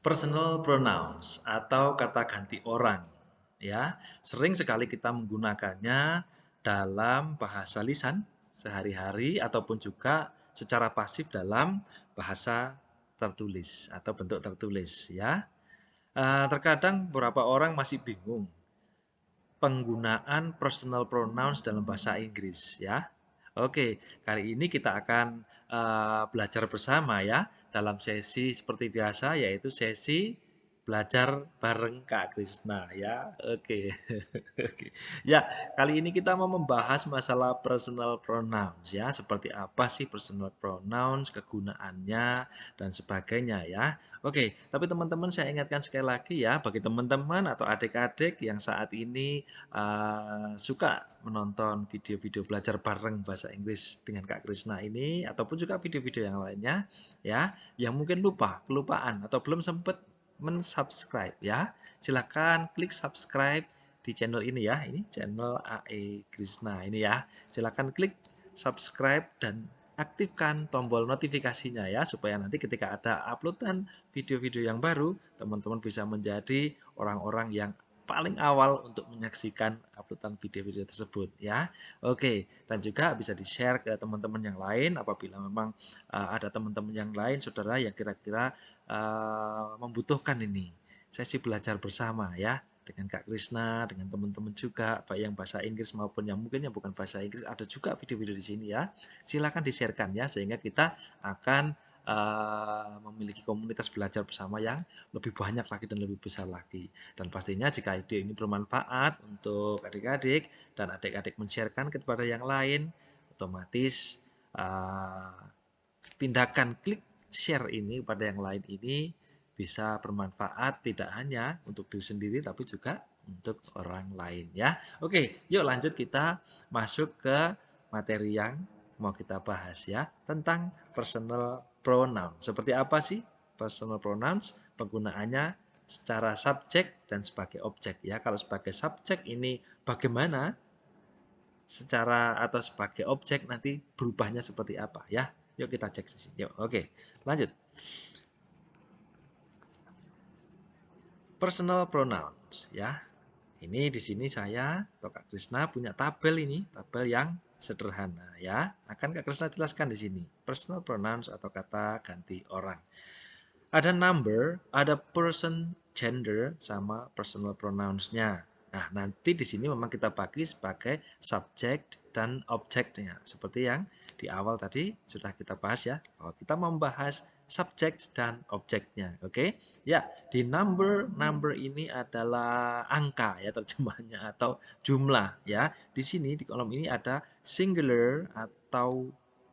Personal pronouns atau kata ganti orang, ya, sering sekali kita menggunakannya dalam bahasa lisan sehari-hari ataupun juga secara pasif dalam bahasa tertulis atau bentuk tertulis, ya. Terkadang beberapa orang masih bingung penggunaan personal pronouns dalam bahasa Inggris, ya. Oke, kali ini kita akan belajar bersama ya dalam sesi seperti biasa, yaitu sesi belajar bareng Kak Krisna ya. Oke. Oke. Ya, kali ini kita mau membahas masalah personal pronouns ya, seperti apa sih personal pronouns, kegunaannya dan sebagainya ya. Oke, tapi teman-teman saya ingatkan sekali lagi ya, bagi teman-teman atau adik-adik yang saat ini suka menonton video-video belajar bareng bahasa Inggris dengan Kak Krisna ini, ataupun juga video-video yang lainnya ya, yang mungkin kelupaan atau belum sempat mensubscribe ya, silakan klik subscribe di channel ini ya, ini channel AE Krisna ini ya, silakan klik subscribe dan aktifkan tombol notifikasinya ya, supaya nanti ketika ada uploadan video-video yang baru, teman-teman bisa menjadi orang-orang yang paling awal untuk menyaksikan uploadan video-video tersebut ya. Oke, dan juga bisa di-share ke teman-teman yang lain apabila memang ada teman-teman yang lain, saudara yang kira-kira membutuhkan ini sesi belajar bersama ya dengan Kak Krisna, dengan teman-teman juga, baik yang bahasa Inggris maupun yang mungkin yang bukan bahasa Inggris, ada juga video-video di sini ya. Silakan di-sharekan ya, sehingga kita akan memiliki komunitas belajar bersama yang lebih banyak lagi dan lebih besar lagi. Dan pastinya jika ide ini bermanfaat untuk adik-adik dan adik-adik men-sharekan kepada yang lain, otomatis tindakan klik share ini pada yang lain ini bisa bermanfaat tidak hanya untuk diri sendiri tapi juga untuk orang lain ya. Oke, yuk lanjut kita masuk ke materi yang mau kita bahas ya, tentang personal pronoun. Seperti apa sih personal pronouns? Penggunaannya secara subjek dan sebagai objek ya. Kalau sebagai subjek ini bagaimana, secara atau sebagai objek nanti berubahnya seperti apa ya. Yuk kita cek di sini. Yuk, oke. Lanjut. Personal pronouns ya. Ini di sini saya atau Kak Krisna punya tabel ini, tabel yang sederhana ya. Akan Kak Krisna jelaskan di sini. Personal pronouns atau kata ganti orang. Ada number, ada person, gender, sama personal pronouns-nya. Nah, nanti di sini memang kita bagi sebagai subject dan objeknya. Seperti yang di awal tadi sudah kita bahas ya, bahwa kita membahas subject dan objeknya. Oke? Ya, di number, number ini adalah angka ya terjemahnya atau jumlah ya. Di sini di kolom ini ada singular atau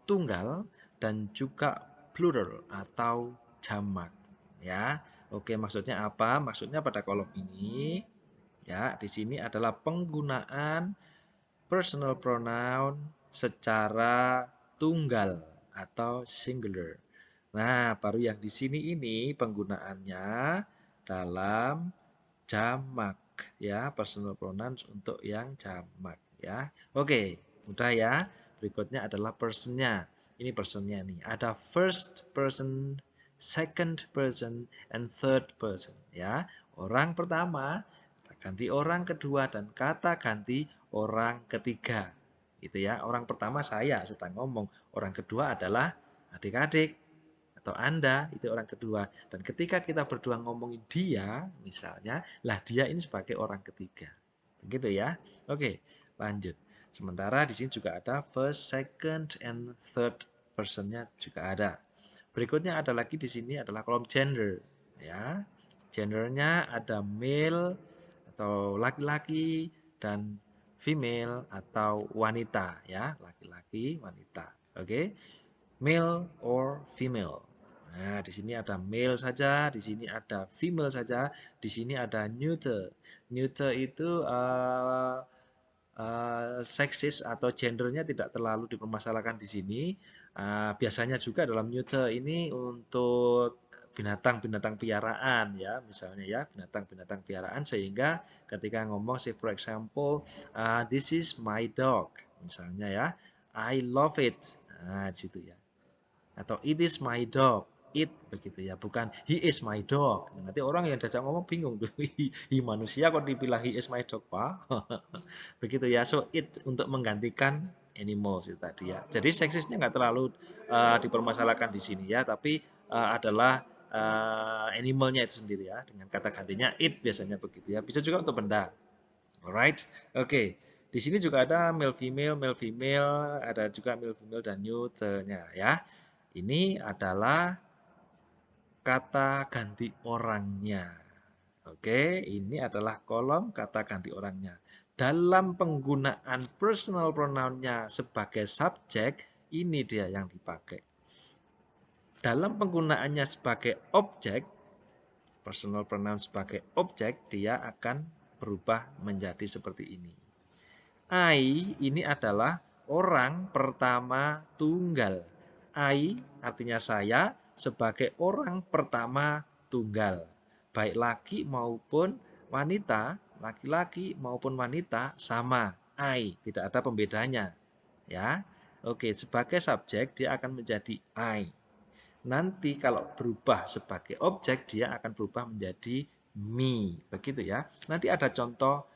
tunggal dan juga plural atau jamak ya. Oke, maksudnya apa? Maksudnya pada kolom ini ya, di sini adalah penggunaan personal pronoun secara tunggal atau singular. Nah, baru yang di sini ini penggunaannya dalam jamak ya, personal pronouns untuk yang jamak ya. Oke, mudah ya. Berikutnya adalah personnya. Ini personnya nih. Ada first person, second person, and third person ya. Orang pertama, kata ganti orang kedua, dan kata ganti orang ketiga. Gitu ya. Orang pertama saya sedang ngomong, orang kedua adalah adik-adik atau Anda, itu orang kedua. Dan ketika kita berdua ngomongin dia, misalnya, lah dia ini sebagai orang ketiga. Begitu ya. Oke, lanjut. Sementara di sini juga ada first, second, and third personnya juga ada. Berikutnya ada lagi di sini adalah kolom gender. Ya, gendernya ada male atau laki-laki dan female atau wanita ya, laki-laki, wanita. Oke. Male or female. Nah, di sini ada male saja, di sini ada female saja, di sini ada neuter. Neuter itu seksis atau gendernya tidak terlalu dipermasalahkan di sini. Biasanya juga dalam neuter ini untuk binatang-binatang piaraan ya, misalnya ya, binatang-binatang piaraan, sehingga ketika ngomong say for example, this is my dog misalnya ya, I love it. Nah, di situ ya. Atau it is my dog. it begitu ya, bukan he is my dog. Nanti orang yang diajak ngomong bingung tuh, he manusia kok dibilang he is my dog, Pak. Begitu ya. So it untuk menggantikan animals itu tadi ya. Jadi seksisnya nggak terlalu dipermasalahkan di sini ya, tapi adalah animalnya itu sendiri ya, dengan kata gantinya it biasanya begitu ya. Bisa juga untuk benda. Alright, oke. Di sini juga ada male female, ada juga male female dan neuternya ya. Ini adalah kata ganti orangnya. Oke, ini adalah kolom kata ganti orangnya. Dalam penggunaan personal pronoun-nya sebagai subjek, ini dia yang dipakai. Dalam penggunaannya sebagai objek, personal pronoun sebagai objek, dia akan berubah menjadi seperti ini. I ini adalah orang pertama tunggal. I artinya saya sebagai orang pertama tunggal. Baik laki maupun wanita, laki-laki maupun wanita sama. I, tidak ada pembedanya. Ya. Oke, sebagai subjek dia akan menjadi I. Nanti kalau berubah sebagai objek dia akan berubah menjadi me. Begitu ya. Nanti ada contoh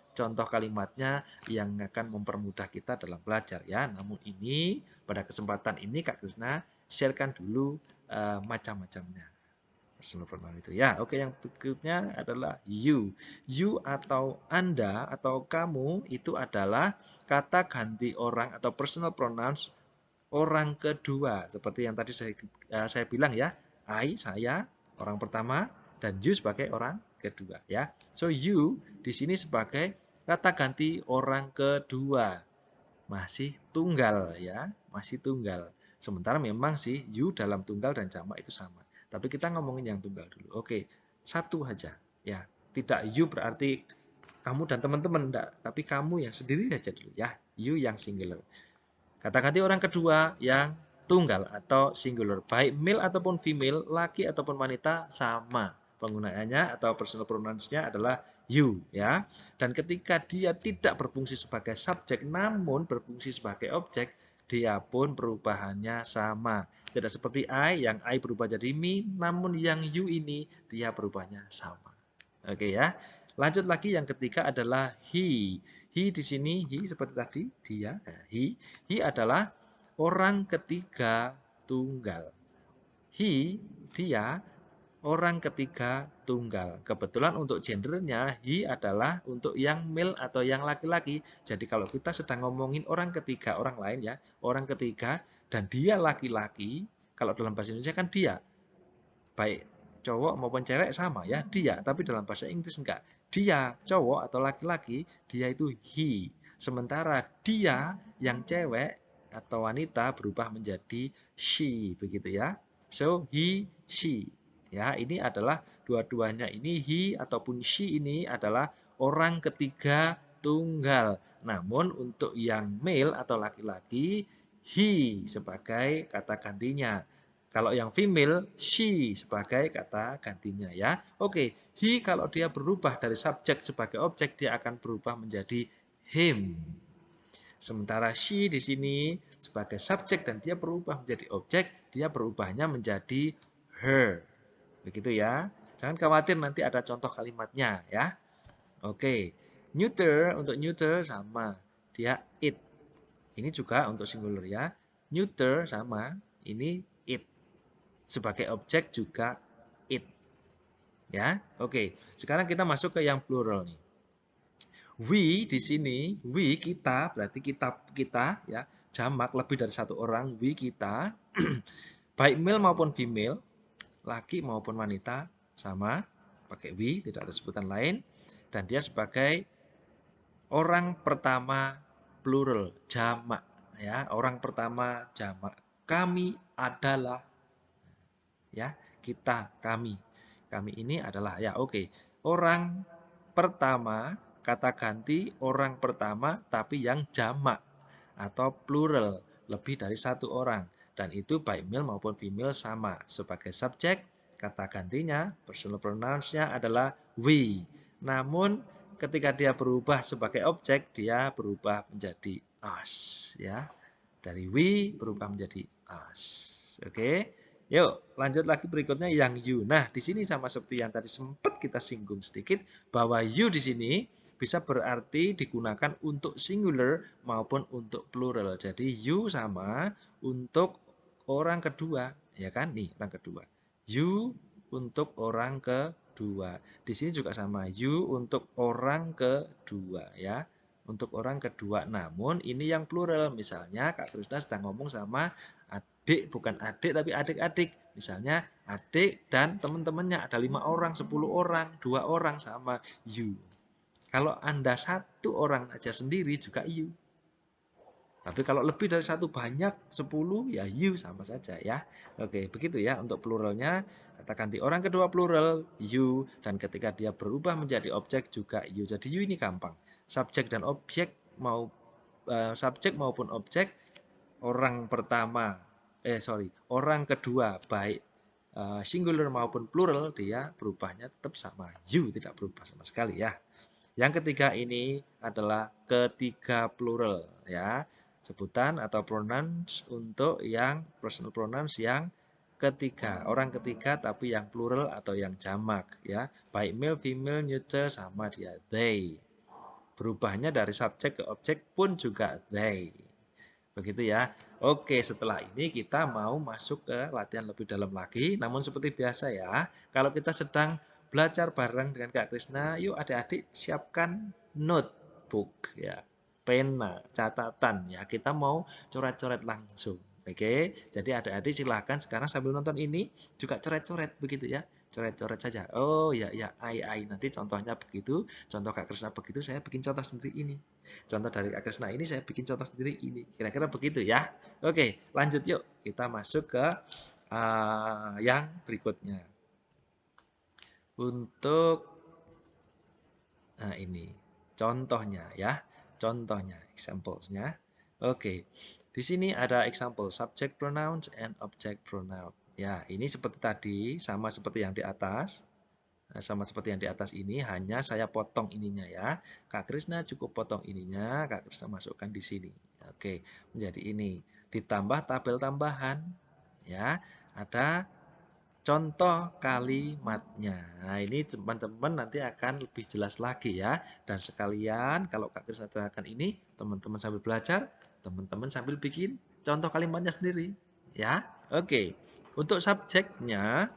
kalimatnya yang akan mempermudah kita dalam belajar ya. Namun ini pada kesempatan ini Kak Krisna sharekan dulu macam-macamnya. Personal pronoun itu ya. Oke, yang berikutnya adalah you. You atau Anda atau kamu itu adalah kata ganti orang atau personal pronouns orang kedua. Seperti yang tadi saya bilang ya. I, saya, orang pertama, dan you sebagai orang kedua ya. So you di sini sebagai kata ganti orang kedua. Masih tunggal ya, masih tunggal. Sementara memang sih you dalam tunggal dan jamak itu sama. Tapi kita ngomongin yang tunggal dulu. Oke, satu aja ya. Tidak you berarti kamu dan teman-teman enggak, tapi kamu yang sendiri aja dulu ya. You yang singular. Kata ganti orang kedua yang tunggal atau singular. Baik male ataupun female, laki ataupun wanita sama. Penggunaannya atau personal pronouns-nya adalah you ya. Dan ketika dia tidak berfungsi sebagai subjek namun berfungsi sebagai objek, dia pun perubahannya sama. Tidak seperti I yang I berubah jadi me, namun yang you ini dia berubahnya sama. Oke ya. Lanjut lagi yang ketiga adalah he. He di sini he seperti tadi dia. He adalah orang ketiga tunggal. He dia orang ketiga tunggal. Kebetulan untuk gendernya he adalah untuk yang male atau yang laki-laki. Jadi kalau kita sedang ngomongin orang ketiga orang lain ya, orang ketiga dan dia laki-laki, kalau dalam bahasa Indonesia kan dia. Baik cowok maupun cewek sama ya, dia. Tapi dalam bahasa Inggris enggak. Dia cowok atau laki-laki, dia itu he. Sementara dia yang cewek atau wanita berubah menjadi she, begitu ya. So he, she. Ya, ini adalah dua-duanya ini he ataupun she ini adalah orang ketiga tunggal. Namun untuk yang male atau laki-laki, he sebagai kata gantinya. Kalau yang female, she sebagai kata gantinya ya. Oke, he kalau dia berubah dari subjek sebagai objek, dia akan berubah menjadi him. Sementara she di sini sebagai subjek dan dia berubah menjadi objek, dia berubahnya menjadi her. Begitu ya. Jangan khawatir nanti ada contoh kalimatnya ya. Oke. Neuter untuk neuter sama. Dia it. Ini juga untuk singular ya. Neuter sama. Ini it. Sebagai objek juga it. Ya. Oke. Sekarang kita masuk ke yang plural nih. We di sini, we kita berarti kita ya, jamak lebih dari satu orang, we kita. Baik male maupun female, laki maupun wanita sama, pakai we, tidak ada sebutan lain. Dan dia sebagai orang pertama plural, jamak ya, orang pertama jamak. Kami adalah ya, kita, kami. Kami ini adalah ya, oke. Orang pertama kata ganti orang pertama tapi yang jamak atau plural, lebih dari satu orang. Dan itu baik male maupun female sama. Sebagai subjek, kata gantinya, personal pronouns-nya adalah we. Namun ketika dia berubah sebagai objek, dia berubah menjadi us. Ya. Dari we berubah menjadi us. Oke. Yuk, lanjut lagi berikutnya yang you. Nah, di sini sama seperti yang tadi sempat kita singgung sedikit bahwa you di sini bisa berarti digunakan untuk singular maupun untuk plural. Jadi you sama untuk orang kedua, ya kan? Nih, orang kedua. You untuk orang kedua. Di sini juga sama, you untuk orang kedua, ya. Untuk orang kedua. Namun ini yang plural. Misalnya Kak Krisna sedang ngomong sama adik, bukan adik tapi adik-adik. Misalnya adik dan teman-temannya ada 5 orang, 10 orang, 2 orang sama you. Kalau Anda satu orang aja sendiri juga you. Tapi kalau lebih dari satu banyak 10 ya you sama saja ya. Oke, begitu ya untuk pluralnya. Kata ganti orang kedua plural you dan ketika dia berubah menjadi objek juga you. Jadi you ini gampang. Subjek dan objek subjek maupun objek orang pertama orang kedua baik singular maupun plural dia berubahnya tetap sama you, tidak berubah sama sekali ya. Yang ketiga ini adalah ketiga plural ya. Sebutan atau pronouns untuk yang personal pronouns yang ketiga, orang ketiga tapi yang plural atau yang jamak ya. Baik male, female, neuter sama dia they. Berubahnya dari subjek ke objek pun juga they. Begitu ya. Oke, setelah ini kita mau masuk ke latihan lebih dalam lagi. Namun seperti biasa ya, kalau kita sedang belajar bareng dengan Kak Krisna, yuk adik-adik siapkan notebook ya, pena, catatan ya. Kita mau coret-coret langsung. Oke, jadi adik-adik silahkan sekarang sambil nonton ini juga coret-coret begitu ya. Coret-coret saja. Oh ya ya, ai nanti contohnya begitu, contoh Kak Krisna begitu, saya bikin contoh sendiri ini. Contoh dari Kak Krisna ini saya bikin contoh sendiri ini. Kira-kira begitu ya. Oke, lanjut yuk. Kita masuk ke yang berikutnya. Untuk nah ini contohnya ya. Contohnya, examplesnya. Oke. Di sini ada example subject pronouns and object pronoun. Ya, ini seperti tadi, sama seperti yang di atas. Nah, sama seperti yang di atas ini, hanya saya potong ininya ya. Kak Krisna cukup potong ininya, Kak Krisna masukkan di sini. Oke, menjadi ini. Ditambah tabel tambahan, ya. Ada contoh kalimatnya. Nah, ini teman-teman nanti akan lebih jelas lagi ya. Dan sekalian, kalau Kak Krisna terangkan ini, teman-teman sambil belajar, teman-teman sambil bikin contoh kalimatnya sendiri. Ya, oke. Untuk subjeknya,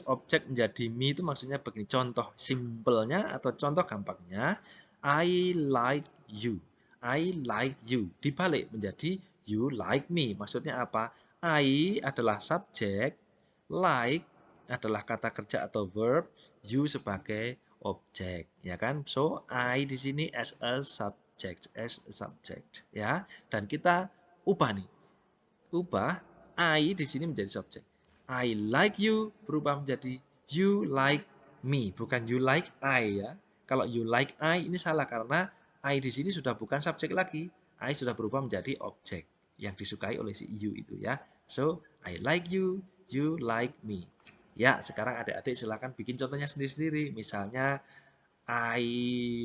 objek menjadi me itu maksudnya begini. Contoh simpelnya atau contoh gampangnya, I like you. I like you. Dibalik menjadi you like me. Maksudnya apa? I adalah subjek, like adalah kata kerja atau verb, you sebagai objek, ya kan? So, I di sini as a subject, ya. Dan kita ubah nih. Ubah I di sini menjadi subjek. I like you berubah menjadi you like me, bukan you like I ya. Kalau you like I ini salah karena I di sini sudah bukan subjek lagi. I sudah berubah menjadi objek yang disukai oleh si you itu ya. So, I like you, you like me. Ya, sekarang adik-adik silakan bikin contohnya sendiri-sendiri. Misalnya I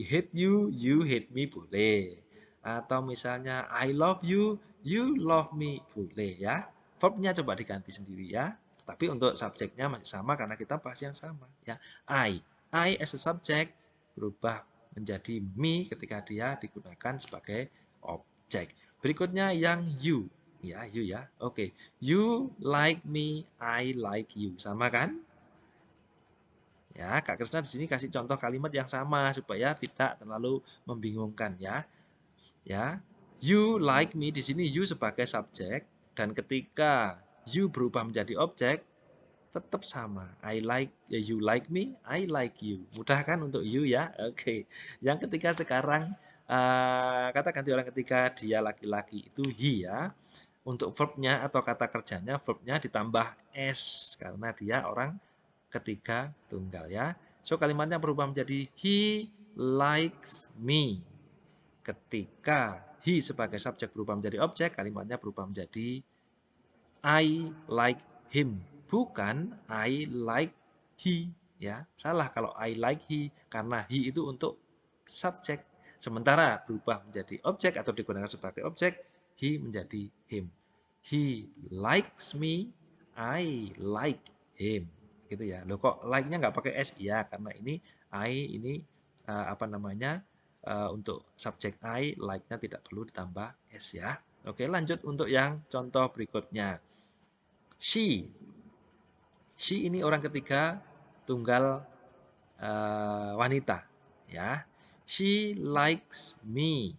hate you, you hate me boleh. Atau misalnya I love you, you love me boleh ya. Verbnya coba diganti sendiri ya. Tapi untuk subjeknya masih sama karena kita bahas yang sama ya. I as a subject berubah menjadi me ketika dia digunakan sebagai objek. Berikutnya yang you. Ya, you ya. Oke. You like me, I like you. Sama kan? Ya, Kak Krisna di sini kasih contoh kalimat yang sama supaya tidak terlalu membingungkan ya. Ya. You like me di sini you sebagai subjek dan ketika you berubah menjadi objek tetap sama. I like you like me, I like you. Mudah kan untuk you ya? Oke. Yang ketiga sekarang kata ganti orang ketiga dia laki-laki itu he ya. Untuk verbnya atau kata kerjanya verbnya ditambah s karena dia orang ketiga tunggal ya. So kalimatnya berubah menjadi he likes me. Ketika he sebagai subjek berubah menjadi objek, kalimatnya berubah menjadi I like him. Bukan I like he ya. Salah kalau I like he karena he itu untuk subjek. Sementara berubah menjadi objek atau digunakan sebagai objek, he menjadi him. He likes me, I like him. Gitu ya. Loh kok like-nya nggak pakai S? Ya, karena ini I ini apa namanya? Untuk subjek I, like-nya tidak perlu ditambah S ya. Oke, lanjut untuk yang contoh berikutnya. She. She ini orang ketiga tunggal wanita ya. She likes me.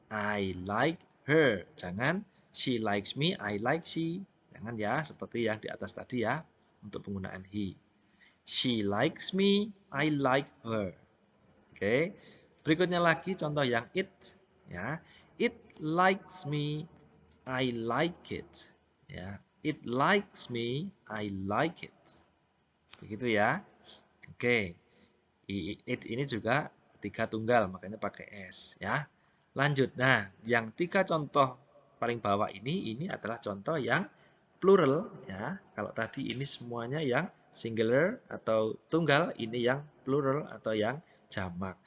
I like her. Jangan she likes me, I like she. Jangan ya, seperti yang di atas tadi ya, untuk penggunaan he. She likes me, I like her. Oke. Berikutnya lagi contoh yang it ya. It likes me, I like it. Ya. It likes me, I like it. Begitu ya. Oke. It ini juga tiga tunggal, makanya pakai S ya. Lanjut. Nah, yang tiga contoh paling bawah ini adalah contoh yang plural ya. Kalau tadi ini semuanya yang singular atau tunggal, ini yang plural atau yang jamak.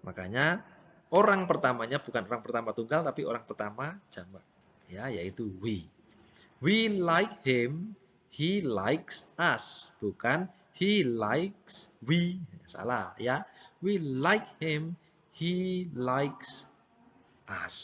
Makanya orang pertamanya bukan orang pertama tunggal tapi orang pertama jamak. Ya, yaitu we. We like him, he likes us, bukan he likes we. Salah ya. We like him, he likes us.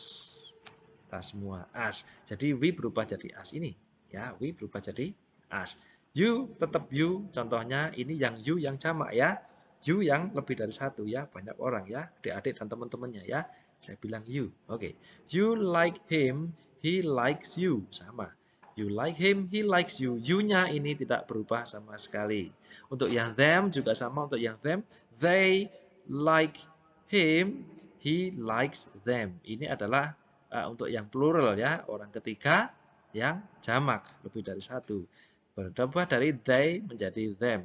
Kita semua us. Jadi we berubah jadi us ini. Ya, we berubah jadi us. You tetap you. Contohnya ini yang you yang jamak ya. You yang lebih dari satu ya. Banyak orang ya. Adik-adik dan teman-temannya ya. Saya bilang you. Oke. You like him, he likes you. Sama. You like him, he likes you. You-nya ini tidak berubah sama sekali. Untuk yang them juga sama. Untuk yang them, they like him, he likes them. Ini adalah untuk yang plural ya, orang ketiga yang jamak, lebih dari satu. Berubah dari they menjadi them.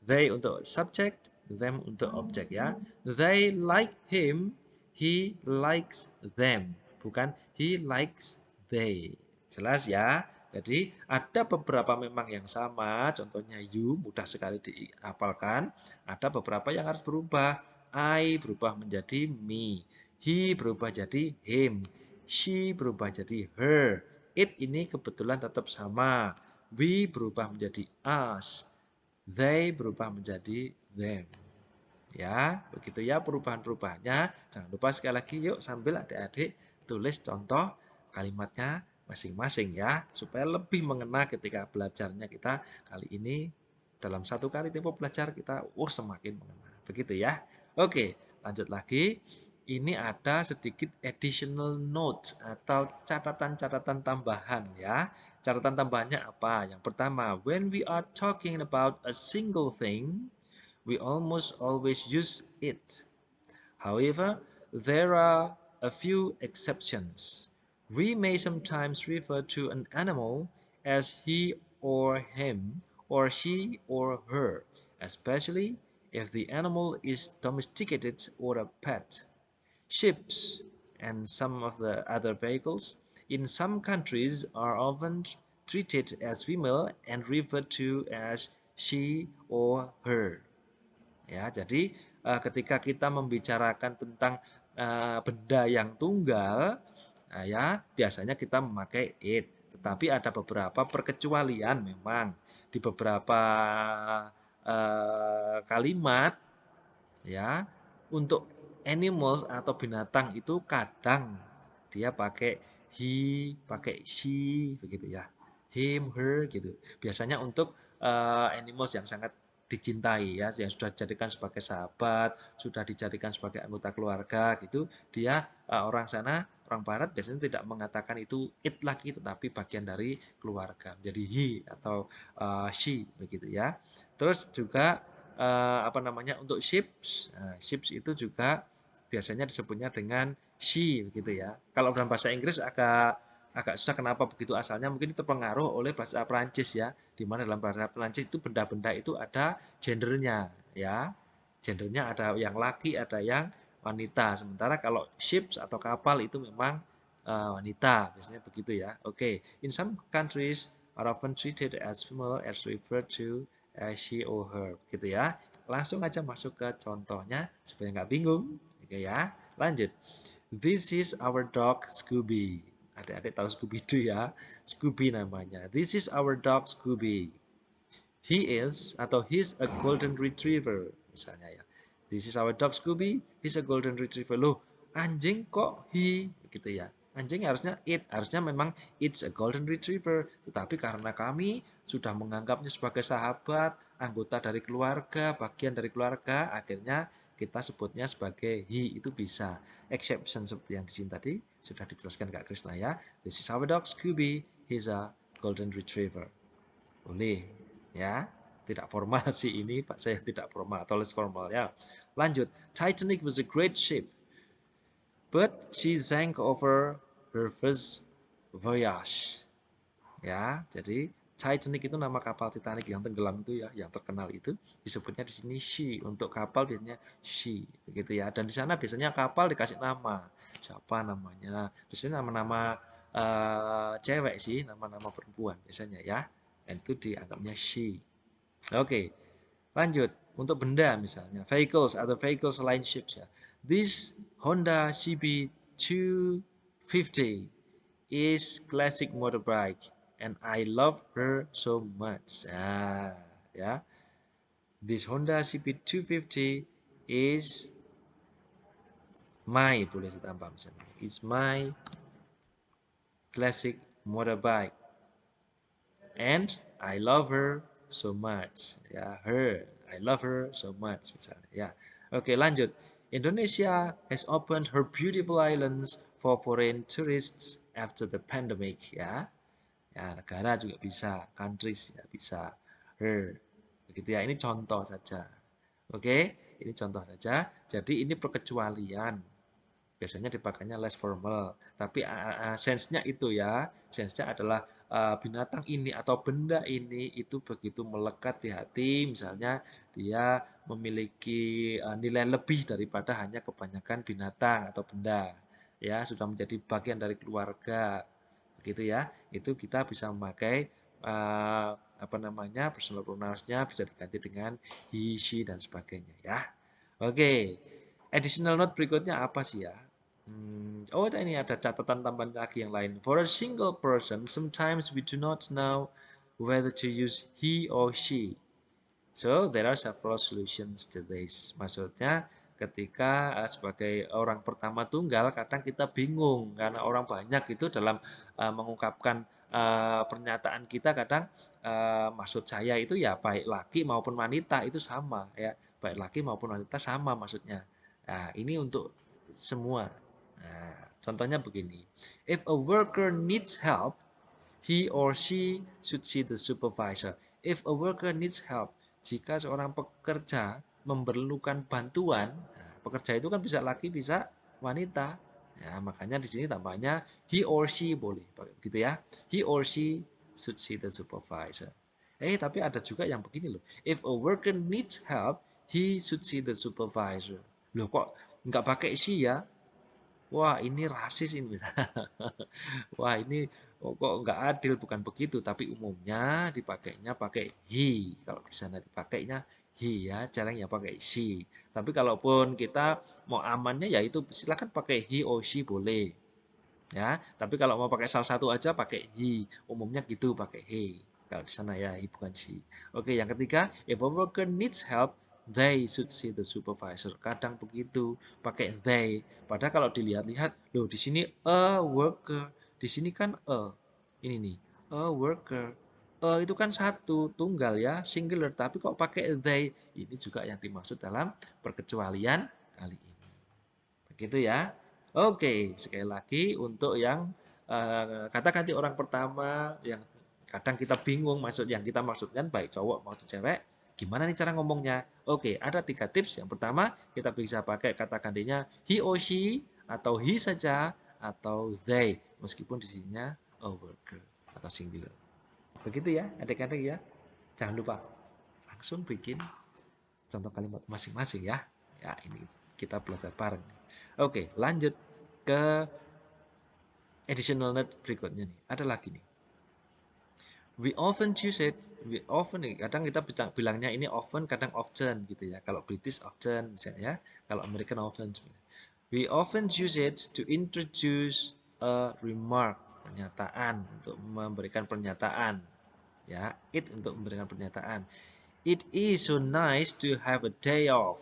They untuk subject, them untuk objek ya. They like him, he likes them. Bukan he likes they. Jelas ya? Jadi ada beberapa memang yang sama, contohnya you mudah sekali dihafalkan. Ada beberapa yang harus berubah. I berubah menjadi me. He berubah jadi him. She berubah jadi her. It ini kebetulan tetap sama. We berubah menjadi us. They berubah menjadi them. Ya, begitu ya perubahan-perubahannya. Jangan lupa sekali lagi yuk sambil adik-adik tulis contoh kalimatnya masing-masing ya. Supaya lebih mengena ketika belajarnya kita kali ini. Dalam satu kali tempo belajar kita semakin mengena. Begitu ya. Oke, lanjut lagi. Ini ada sedikit additional notes atau catatan-catatan tambahan ya. Catatan tambahannya apa? Yang pertama, when we are talking about a single thing, we almost always use it. However, there are a few exceptions. We may sometimes refer to an animal as he or him, or she or her, especially if the animal is domesticated or a pet. Ships and some of the other vehicles in some countries are often treated as female and referred to as she or her. Ya, jadi ketika kita membicarakan tentang benda yang tunggal, ya biasanya kita memakai it. Tetapi ada beberapa perkecualian memang di beberapa kalimat ya untuk animals atau binatang itu kadang dia pakai he, pakai she begitu ya. Him, her gitu. Biasanya untuk animals yang sangat dicintai ya, yang sudah dijadikan sebagai sahabat, sudah dijadikan sebagai anggota keluarga gitu, dia orang sana, orang barat biasanya tidak mengatakan itu it lagi, tetapi bagian dari keluarga, menjadi he atau she begitu ya. Terus juga apa namanya untuk ships, ships itu juga biasanya disebutnya dengan she begitu ya. Kalau dalam bahasa Inggris agak agak susah, kenapa begitu asalnya, mungkin itu terpengaruh oleh bahasa Perancis ya, di mana dalam bahasa Perancis itu benda-benda itu ada gendernya ya, gendernya ada yang laki ada yang wanita, sementara kalau ships atau kapal itu memang wanita biasanya begitu ya. Oke, in some countries are often treated as female as referred to as she or her gitu ya. Langsung aja masuk ke contohnya supaya nggak bingung. Oke ya, lanjut. This is our dog Scooby. Adik-adik tahu Scooby-Doo ya. Scooby namanya. This is our dog Scooby. He is atau he's a golden retriever misalnya ya. This is our dog Scooby. He's a golden retriever. Loh, anjing kok he gitu ya. Anjing harusnya it, harusnya memang it's a golden retriever. Tetapi karena kami sudah menganggapnya sebagai sahabat, anggota dari keluarga, bagian dari keluarga, akhirnya kita sebutnya sebagai he, itu bisa. Exception seperti yang di sini tadi sudah dijelaskan Kak Krisna ya. This is our dog Scooby. He's a golden retriever. Boleh ya. Tidak formal sih ini, Pak, saya tidak formal atau less formal ya. Lanjut. Titanic was a great ship, but she sank over her first voyage. Ya, jadi Titanic itu nama kapal Titanic yang tenggelam itu ya, yang terkenal itu disebutnya di sini she. Untuk kapal biasanya she, begitu ya. Dan di sana biasanya kapal dikasih nama. Siapa namanya? Biasanya nama-nama cewek sih, nama-nama perempuan biasanya ya. Dan itu dianggapnya she. Oke, lanjut. Untuk benda misalnya, vehicles atau vehicles selain ships ya. This Honda CB250 is classic motorbike and I love her so much. Nah, ya. This Honda CB250 is my, boleh ditambah misalnya. It's my classic motorbike and I love her so much. Ya, her. I love her so much misalnya. Ya. Oke, lanjut. Indonesia has opened her beautiful islands for foreign tourists after the pandemic. Ya. Ya, negara juga bisa, countries ya bisa, her. Begitu ya, ini contoh saja. Oke, ini contoh saja. Jadi ini perkecualian. Biasanya dipakainya less formal. Tapi sense-nya itu ya, sense-nya adalah binatang ini atau benda ini itu begitu melekat di hati, misalnya dia memiliki nilai lebih daripada hanya kebanyakan binatang atau benda. Ya, sudah menjadi bagian dari keluarga gitu ya. Itu kita bisa memakai apa namanya personal pronouns-nya bisa diganti dengan he, she dan sebagainya ya. Oke. Additional note berikutnya apa sih ya? Oh, ini ada catatan tambahan lagi yang lain. For a single person, sometimes we do not know whether to use he or she. So there are several solutions to this. Maksudnya ketika sebagai orang pertama tunggal kadang kita bingung karena orang banyak itu dalam mengungkapkan pernyataan kita kadang maksud saya itu ya baik laki maupun wanita itu sama ya. Baik laki maupun wanita sama maksudnya. Nah, ini untuk semua. Nah, contohnya begini. If a worker needs help, he or she should see the supervisor. If a worker needs help, jika seorang pekerja memerlukan bantuan, nah, pekerja itu kan bisa laki, bisa wanita. Ya, makanya di sini tambahnya he or she boleh, gitu ya. He or she should see the supervisor. Tapi ada juga yang begini loh. If a worker needs help, he should see the supervisor. Loh kok nggak pakai she ya? Wah ini rasis ini. Wah ini kok nggak adil, bukan begitu. Tapi umumnya dipakainya pakai he. Kalau di sana dipakainya he ya, jarang ya pakai she. Tapi kalaupun kita mau amannya ya itu silakan pakai he or she boleh. Ya, tapi kalau mau pakai salah satu aja pakai he. Umumnya gitu pakai he. Kalau di sana ya he bukan she. Oke, yang ketiga, if a worker needs help, they should see the supervisor. Kadang begitu, pakai they. Padahal kalau dilihat-lihat, loh di sini a worker, di sini kan a. Ini nih, a worker. Itu kan satu, tunggal ya, singular. Tapi kok pakai they? Ini juga yang dimaksud dalam perkecualian kali ini. Begitu ya. Oke, sekali lagi untuk yang kata ganti orang pertama yang kadang kita bingung maksud yang kita maksudkan baik cowok maupun cewek, gimana nih cara ngomongnya? Oke, ada 3 tips. Yang pertama, kita bisa pakai kata gantinya he or she atau he saja atau they meskipun di sininya a worker atau singular. Begitu ya, adik-adik ya. Jangan lupa langsung bikin contoh kalimat masing-masing ya. Ya, ini kita belajar bareng. Oke, lanjut ke additional note berikutnya nih. Ada lagi nih. We often use it, we often kadang kita bilangnya ini often, kadang often gitu ya. Kalau British often misalnya ya, kalau American often. We often use it to introduce a remark, pernyataan, untuk memberikan pernyataan. Ya, it untuk memberikan pernyataan. It is so nice to have a day off.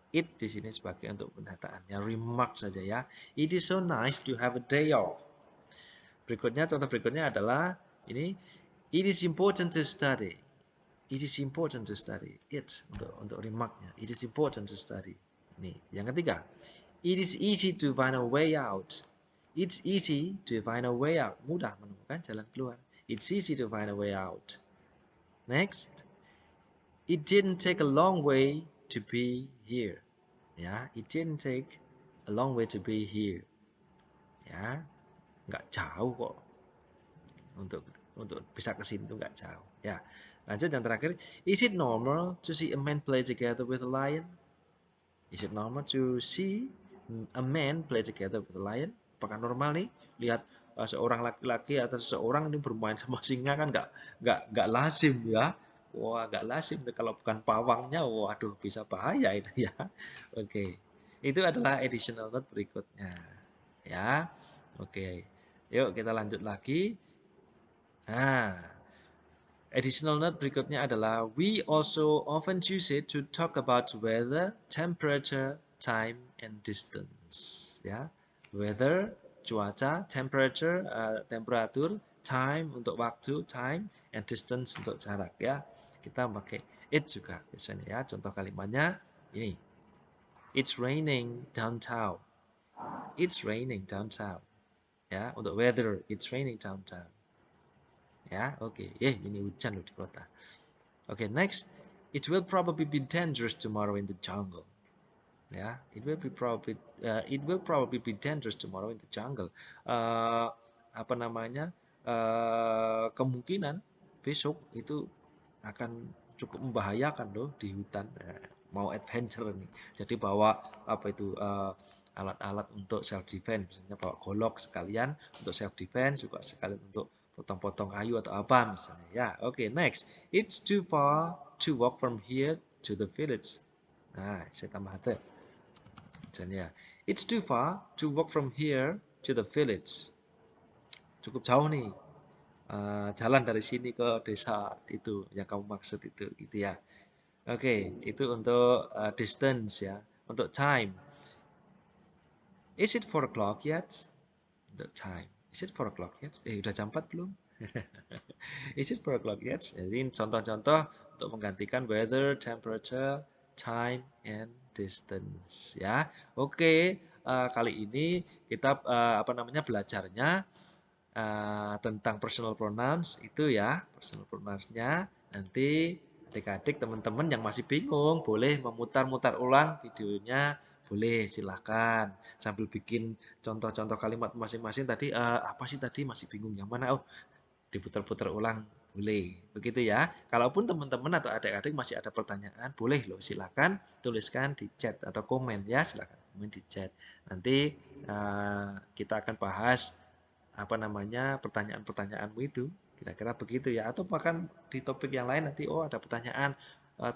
It di sini sebagai untuk pernyataan, ya remark saja ya. It is so nice to have a day off. Berikutnya, contoh berikutnya adalah ini. It is important to study. It is important to study. It untuk remarknya. It is important to study. Ini yang ketiga. It is easy to find a way out. It's easy to find a way out. Mudah menemukan jalan keluar. It's easy to find a way out. Next. It didn't take a long way to be here. Ya, it didn't take a long way to be here. Ya, nggak jauh kok untuk bisa ke sini tuh nggak jauh. Ya, lanjut yang terakhir. Is it normal to see a man play together with a lion? Is it normal to see a man play together with a lion? Apakah normal nih lihat seorang laki-laki atau seseorang ini bermain sama singa? Kan nggak lazim ya. Wah, nggak lazim kalau bukan pawangnya. Waduh, bisa bahaya itu ya. Oke, itu adalah additional note berikutnya. Ya, oke. Yuk kita lanjut lagi. Nah, additional note berikutnya adalah we also often use it to talk about weather, temperature, time, and distance. Ya, weather, cuaca, temperature, temperatur, time untuk waktu, time, and distance untuk jarak. Ya, kita pakai it juga biasanya ya. Contoh kalimatnya ini. It's raining downtown. It's raining downtown. Ya, untuk weather, it's raining downtown. Ya, oke. Ini hujan loh di kota. Oke, next. It will probably be dangerous tomorrow in the jungle. Ya, it will probably be dangerous tomorrow in the jungle. Apa namanya? Kemungkinan besok itu akan cukup membahayakan loh di hutan. Mau adventure nih. Jadi bawa apa itu alat-alat untuk self defense, misalnya bawa golok sekalian untuk self defense, juga sekalian untuk potong-potong kayu atau apa misalnya. Ya, oke, next. It's too far to walk from here to the village. Nah, saya tambah the. Misalnya, it's too far to walk from here to the village. Cukup jauh nih. Jalan dari sini ke desa itu yang kamu maksud itu, gitu ya. Oke, itu untuk distance ya. Untuk time. Is it 4 o'clock yet? The time. Is it 4 o'clock yet? Udah jam 4 belum? Is it 4 o'clock yet? Jadi contoh-contoh untuk menggantikan weather, temperature, time, and distance. Ya, oke. Kali ini kita belajarnya tentang personal pronouns itu ya, personal pronouns-nya. Nanti adik-adik teman-teman yang masih bingung boleh memutar-mutar ulang videonya, boleh silahkan sambil bikin contoh-contoh kalimat masing-masing tadi apa sih tadi masih bingung yang mana, diputar-putar ulang boleh begitu ya. Kalaupun teman-teman atau adik-adik masih ada pertanyaan, boleh loh silakan tuliskan di chat atau komen ya, silakan komen di chat. Nanti kita akan bahas pertanyaan-pertanyaanmu itu kira-kira begitu ya, atau bahkan di topik yang lain nanti ada pertanyaan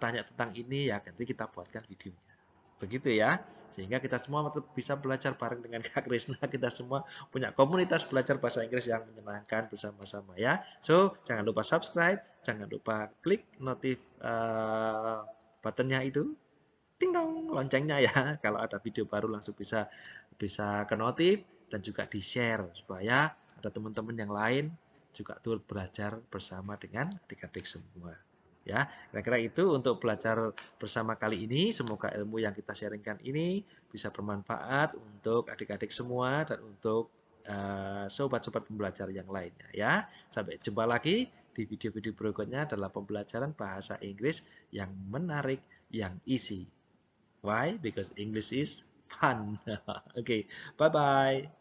tanya tentang ini ya, nanti kita buatkan videonya begitu ya, sehingga kita semua bisa belajar bareng dengan Kak Krisna. Kita semua punya komunitas belajar bahasa Inggris yang menyenangkan bersama-sama ya. So jangan lupa subscribe, jangan lupa klik notif buttonnya itu, ting dong loncengnya ya, kalau ada video baru langsung bisa ke notif, dan juga di share supaya ada teman-teman yang lain juga turut belajar bersama dengan adik-adik semua. Ya, kira-kira itu untuk belajar bersama kali ini. Semoga ilmu yang kita sharingkan ini bisa bermanfaat untuk adik-adik semua dan untuk sobat-sobat pembelajar yang lainnya ya. Sampai jumpa lagi di video-video berikutnya dalam pembelajaran bahasa Inggris yang menarik, yang easy. Why? Because English is fun. Okay, bye-bye.